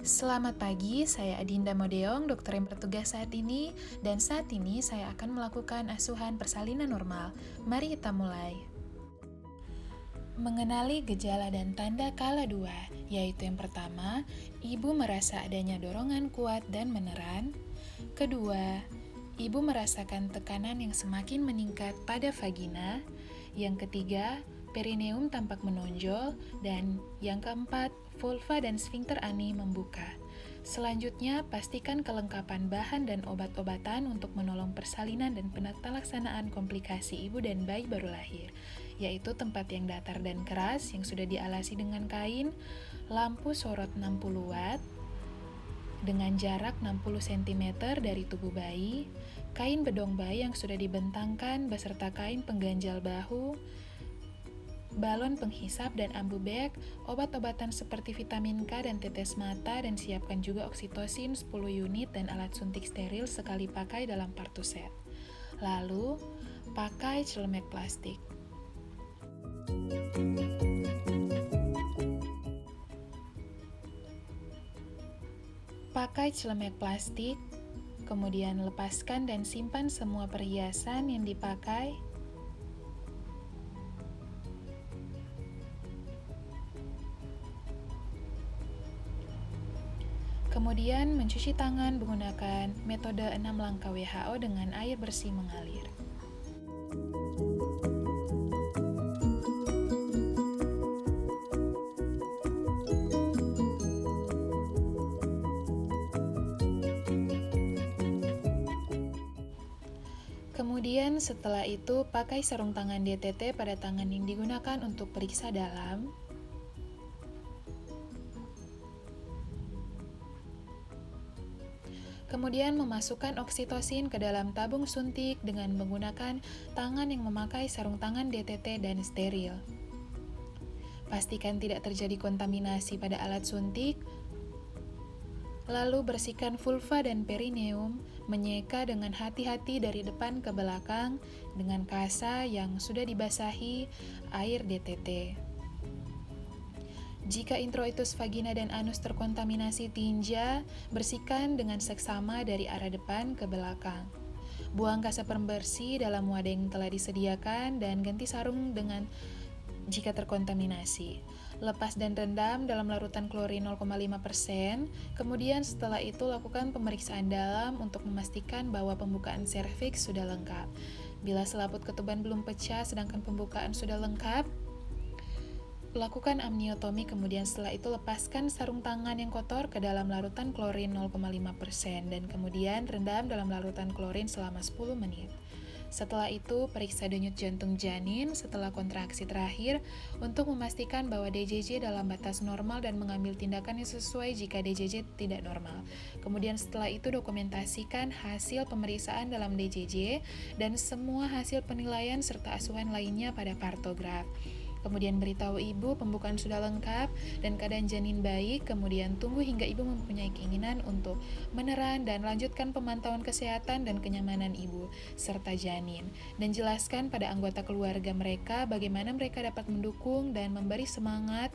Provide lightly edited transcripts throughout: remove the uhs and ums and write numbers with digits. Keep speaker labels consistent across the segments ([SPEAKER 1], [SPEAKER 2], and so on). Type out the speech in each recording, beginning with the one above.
[SPEAKER 1] Selamat pagi, saya Adinda Modeong, dokter yang bertugas saat ini, dan saat ini saya akan melakukan asuhan persalinan normal. Mari kita mulai. Mengenali gejala dan tanda kala 2, yaitu yang pertama, ibu merasa adanya dorongan kuat dan meneran. Kedua, ibu merasakan tekanan yang semakin meningkat pada vagina. Yang ketiga, perineum tampak menonjol. Dan yang keempat, vulva dan sfinkter ani membuka. Selanjutnya, pastikan kelengkapan bahan dan obat-obatan untuk menolong persalinan dan penata-laksanaan komplikasi ibu dan bayi baru lahir, yaitu tempat yang datar dan keras yang sudah dialasi dengan kain, lampu sorot 60 watt, dengan jarak 60 cm dari tubuh bayi, kain bedong bayi yang sudah dibentangkan beserta kain pengganjal bahu, balon penghisap dan ambu bag, obat-obatan seperti vitamin K dan tetes mata, dan siapkan juga oksitosin 10 unit dan alat suntik steril sekali pakai dalam partuset. Lalu, pakai celemek plastik. Pakai celemek plastik, kemudian lepaskan dan simpan semua perhiasan yang dipakai. Kemudian mencuci tangan menggunakan metode 6 langkah WHO dengan air bersih mengalir. Kemudian setelah itu pakai sarung tangan DTT pada tangan yang digunakan untuk periksa dalam. Kemudian memasukkan oksitosin ke dalam tabung suntik dengan menggunakan tangan yang memakai sarung tangan DTT dan steril. Pastikan tidak terjadi kontaminasi pada alat suntik. Lalu bersihkan vulva dan perineum, menyeka dengan hati-hati dari depan ke belakang dengan kasa yang sudah dibasahi air DTT. Jika introitus vagina dan anus terkontaminasi tinja, bersihkan dengan seksama dari arah depan ke belakang. Buang kasa pembersih dalam wadah yang telah disediakan dan ganti sarung dengan jika terkontaminasi. Lepas dan rendam dalam larutan klorin 0,5%. Kemudian setelah itu lakukan pemeriksaan dalam untuk memastikan bahwa pembukaan serviks sudah lengkap. Bila selaput ketuban belum pecah sedangkan pembukaan sudah lengkap, lakukan amniotomi, kemudian setelah itu lepaskan sarung tangan yang kotor ke dalam larutan klorin 0,5% dan kemudian rendam dalam larutan klorin selama 10 menit. Setelah itu, periksa denyut jantung janin setelah kontraksi terakhir untuk memastikan bahwa DJJ dalam batas normal dan mengambil tindakan yang sesuai jika DJJ tidak normal. Kemudian setelah itu dokumentasikan hasil pemeriksaan dalam DJJ dan semua hasil penilaian serta asuhan lainnya pada partograf. Kemudian beritahu ibu pembukaan sudah lengkap dan keadaan janin baik, kemudian tunggu hingga ibu mempunyai keinginan untuk meneran dan lanjutkan pemantauan kesehatan dan kenyamanan ibu serta janin. Dan jelaskan pada anggota keluarga mereka bagaimana mereka dapat mendukung dan memberi semangat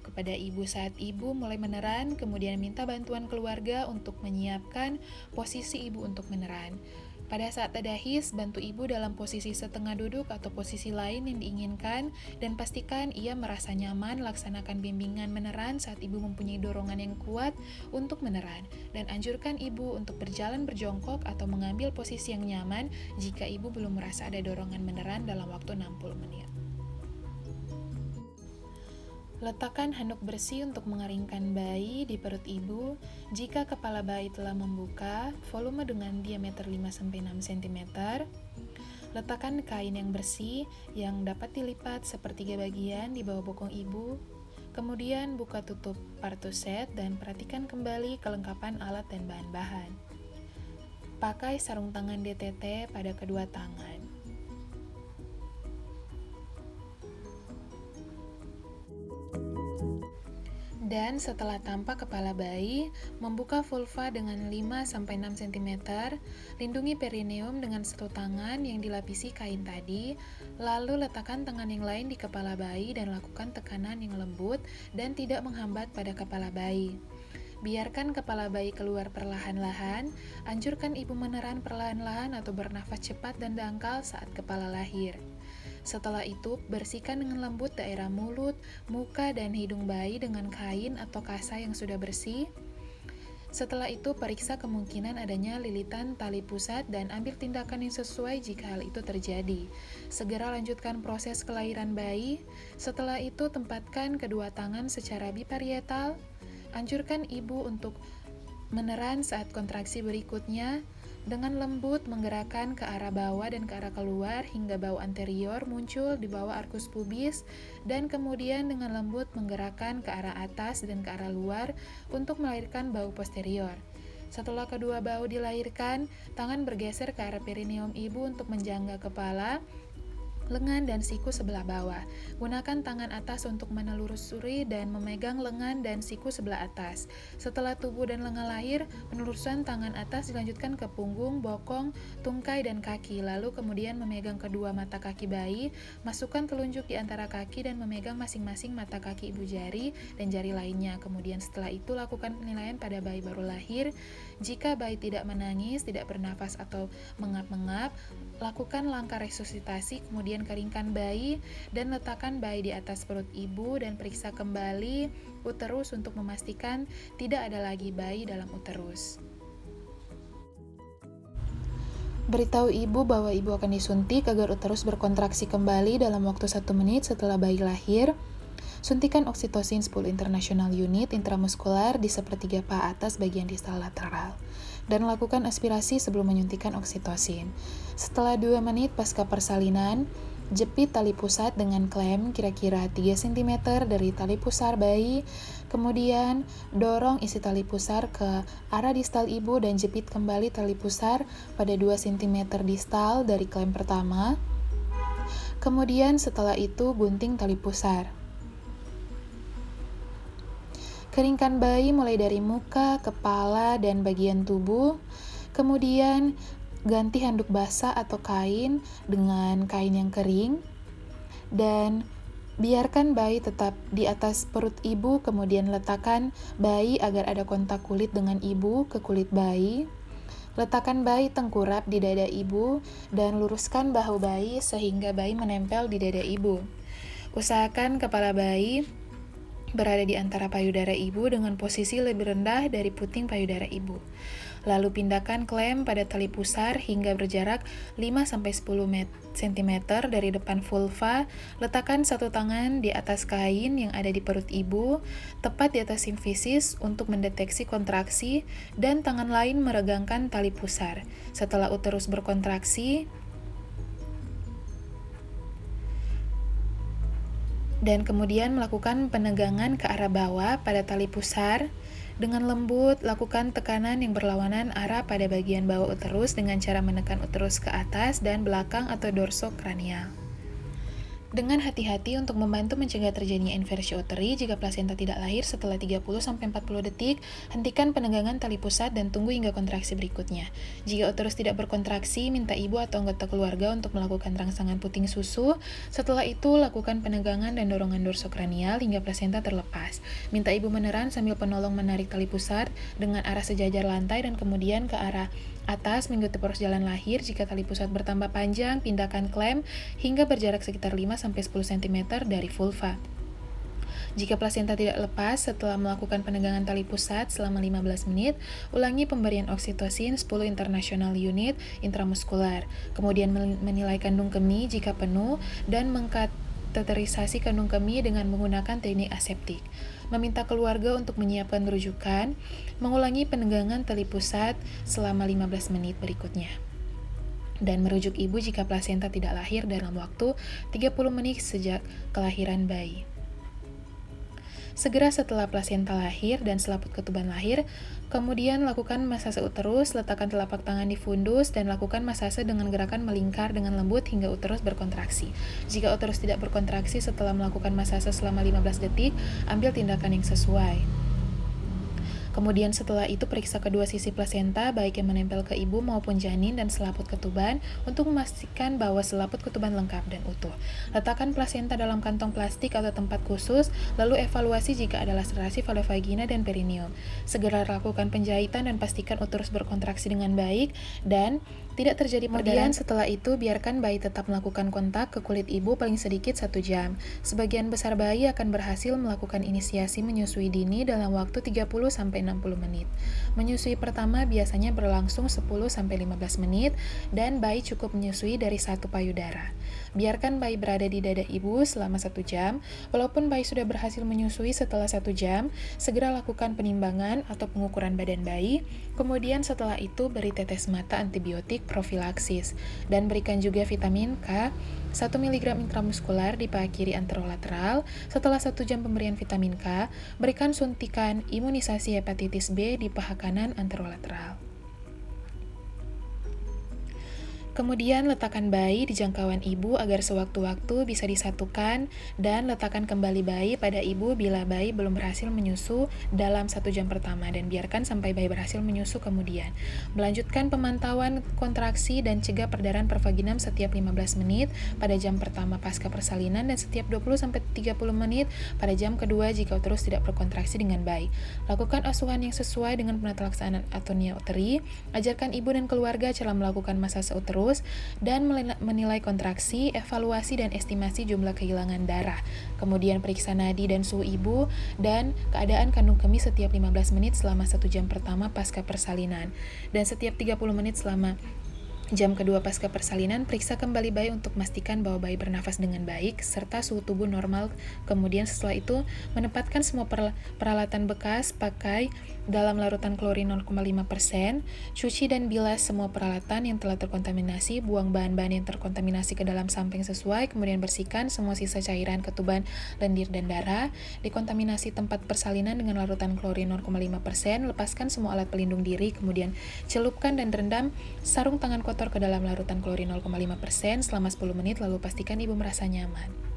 [SPEAKER 1] kepada ibu saat ibu mulai meneran, kemudian minta bantuan keluarga untuk menyiapkan posisi ibu untuk meneran. Pada saat ada his, bantu ibu dalam posisi setengah duduk atau posisi lain yang diinginkan dan pastikan ia merasa nyaman laksanakan bimbingan meneran saat ibu mempunyai dorongan yang kuat untuk meneran, dan anjurkan ibu untuk berjalan berjongkok atau mengambil posisi yang nyaman jika ibu belum merasa ada dorongan meneran dalam waktu 60 menit. Letakkan handuk bersih untuk mengeringkan bayi di perut ibu. Jika kepala bayi telah membuka, volume dengan diameter 5-6 cm. Letakkan kain yang bersih yang dapat dilipat sepertiga bagian di bawah bokong ibu. Kemudian buka tutup partuset dan perhatikan kembali kelengkapan alat dan bahan-bahan. Pakai sarung tangan DTT pada kedua tangan. Dan setelah tampak kepala bayi, membuka vulva dengan 5-6 cm, lindungi perineum dengan satu tangan yang dilapisi kain tadi, Lalu letakkan tangan yang lain di kepala bayi dan lakukan tekanan yang lembut dan tidak menghambat pada kepala bayi. Biarkan kepala bayi keluar perlahan-lahan, anjurkan ibu meneran perlahan-lahan atau bernafas cepat dan dangkal saat kepala lahir. Setelah itu, bersihkan dengan lembut daerah mulut, muka, dan hidung bayi dengan kain atau kasa yang sudah bersih. Setelah itu, periksa kemungkinan adanya lilitan tali pusat dan ambil tindakan yang sesuai jika hal itu terjadi. Segera lanjutkan proses kelahiran bayi. Setelah itu, tempatkan kedua tangan secara biparietal. Anjurkan ibu untuk meneran saat kontraksi berikutnya. Dengan lembut menggerakkan ke arah bawah dan ke arah keluar hingga bau anterior muncul di bawah arkus pubis, dan kemudian dengan lembut menggerakkan ke arah atas dan ke arah luar untuk melahirkan bau posterior. Setelah kedua bau dilahirkan, tangan bergeser ke arah perineum ibu untuk menjangga kepala, lengan, dan siku sebelah bawah. Gunakan tangan atas untuk menelusuri dan memegang lengan dan siku sebelah atas. Setelah tubuh dan lengan lahir, penelusuran tangan atas dilanjutkan ke punggung, bokong, tungkai, dan kaki. Lalu kemudian memegang kedua mata kaki bayi, masukkan telunjuk di antara kaki dan memegang masing-masing mata kaki ibu jari dan jari lainnya. Kemudian setelah itu lakukan penilaian pada bayi baru lahir. Jika bayi tidak menangis, tidak bernafas, atau mengap-mengap, lakukan langkah resusitasi, kemudian keringkan bayi dan letakkan bayi di atas perut ibu dan periksa kembali uterus untuk memastikan tidak ada lagi bayi dalam uterus. Beritahu ibu bahwa ibu akan disuntik agar uterus berkontraksi kembali dalam waktu 1 menit setelah bayi lahir. Suntikan oksitosin 10 international unit intramuskular di sepertiga paha atas bagian distal lateral. Dan lakukan aspirasi sebelum menyuntikkan oksitosin. Setelah 2 menit pasca persalinan, jepit tali pusat dengan klem kira-kira 3 cm dari tali pusar bayi. Kemudian, dorong isi tali pusar ke arah distal ibu dan jepit kembali tali pusar pada 2 cm distal dari klem pertama. Kemudian setelah itu gunting tali pusar. Keringkan bayi mulai dari muka, kepala, dan bagian tubuh. Kemudian ganti handuk basah atau kain dengan kain yang kering. Dan biarkan bayi tetap di atas perut ibu, kemudian letakkan bayi agar ada kontak kulit dengan ibu ke kulit bayi. Letakkan bayi tengkurap di dada ibu dan luruskan bahu bayi sehingga bayi menempel di dada ibu. Usahakan kepala bayi berada di antara payudara ibu dengan posisi lebih rendah dari puting payudara ibu. Lalu pindahkan klem pada tali pusar hingga berjarak 5-10 cm dari depan vulva. Letakkan satu tangan di atas kain yang ada di perut ibu, tepat di atas simfisis untuk mendeteksi kontraksi, dan tangan lain meregangkan tali pusar. Setelah uterus berkontraksi, dan kemudian melakukan penegangan ke arah bawah pada tali pusar. Dengan lembut, lakukan tekanan yang berlawanan arah pada bagian bawah uterus dengan cara menekan uterus ke atas dan belakang atau dorsokranial. Dengan hati-hati untuk membantu mencegah terjadinya inversi uteri, jika plasenta tidak lahir setelah 30-40 detik, hentikan penegangan tali pusat dan tunggu hingga kontraksi berikutnya. Jika uterus tidak berkontraksi, minta ibu atau anggota keluarga untuk melakukan rangsangan puting susu. Setelah itu, lakukan penegangan dan dorongan dorsokranial hingga plasenta terlepas. Minta ibu meneran sambil penolong menarik tali pusat dengan arah sejajar lantai dan kemudian ke arah atas mengikuti poros jalan lahir. Jika tali pusat bertambah panjang, pindahkan klem hingga berjarak sekitar 5-10 cm dari vulva. Jika plasenta tidak lepas setelah melakukan penegangan tali pusat selama 15 menit, ulangi pemberian oksitosin 10 international unit intramuskular. Kemudian menilai kandung kemih jika penuh dan mengkateterisasi kandung kemih dengan menggunakan teknik aseptik. Meminta keluarga untuk menyiapkan rujukan, mengulangi penegangan tali pusat selama 15 menit berikutnya, dan merujuk ibu jika plasenta tidak lahir dalam waktu 30 menit sejak kelahiran bayi. Segera setelah plasenta lahir dan selaput ketuban lahir, kemudian lakukan masase uterus, letakkan telapak tangan di fundus, dan lakukan masase dengan gerakan melingkar dengan lembut hingga uterus berkontraksi. Jika uterus tidak berkontraksi setelah melakukan masase selama 15 detik, ambil tindakan yang sesuai. Kemudian setelah itu periksa kedua sisi plasenta baik yang menempel ke ibu maupun janin dan selaput ketuban untuk memastikan bahwa selaput ketuban lengkap dan utuh. Letakkan plasenta dalam kantong plastik atau tempat khusus, lalu evaluasi jika ada laserasi pada vagina dan perineum. Segera lakukan penjahitan dan pastikan uterus berkontraksi dengan baik dan tidak terjadi perdarahan. Setelah itu, biarkan bayi tetap melakukan kontak ke kulit ibu paling sedikit 1 jam. Sebagian besar bayi akan berhasil melakukan inisiasi menyusui dini dalam waktu 30-60 menit. Menyusui pertama biasanya berlangsung 10-15 menit dan bayi cukup menyusui dari 1 payudara. Biarkan bayi berada di dada ibu selama 1 jam. Walaupun bayi sudah berhasil menyusui setelah 1 jam, segera lakukan penimbangan atau pengukuran badan bayi. Kemudian setelah itu beri tetes mata antibiotik profilaksis dan berikan juga vitamin K 1 mg intramuskular di paha kiri anterolateral. Setelah 1 jam pemberian vitamin K, berikan suntikan imunisasi hepatitis B di paha kanan anterolateral. Kemudian letakkan bayi di jangkauan ibu agar sewaktu-waktu bisa disatukan dan letakkan kembali bayi pada ibu bila bayi belum berhasil menyusu dalam 1 jam pertama dan biarkan sampai bayi berhasil menyusu kemudian. Melanjutkan pemantauan kontraksi dan cegah perdarahan pervaginam setiap 15 menit pada jam pertama pasca persalinan dan setiap 20-30 menit pada jam kedua jika uterus tidak berkontraksi dengan baik. Lakukan asuhan yang sesuai dengan penata laksanaan atonia uteri. Ajarkan ibu dan keluarga cara melakukan masase uterus dan menilai kontraksi, evaluasi dan estimasi jumlah kehilangan darah. Kemudian periksa nadi dan suhu ibu dan keadaan kandung kemih setiap 15 menit selama 1 jam pertama pasca persalinan dan setiap 30 menit selama jam kedua pasca persalinan. Periksa kembali bayi untuk memastikan bahwa bayi bernafas dengan baik serta suhu tubuh normal. Kemudian setelah itu menempatkan semua peralatan bekas pakai dalam larutan klorin 0,5%, cuci dan bilas semua peralatan yang telah terkontaminasi, buang bahan-bahan yang terkontaminasi ke dalam samping sesuai, kemudian bersihkan semua sisa cairan ketuban, lendir dan darah, dikontaminasi tempat persalinan dengan larutan klorin 0,5%, lepaskan semua alat pelindung diri, kemudian celupkan dan rendam sarung tangan kotor ke dalam larutan klorin 0,5% selama 10 menit, lalu pastikan ibu merasa nyaman.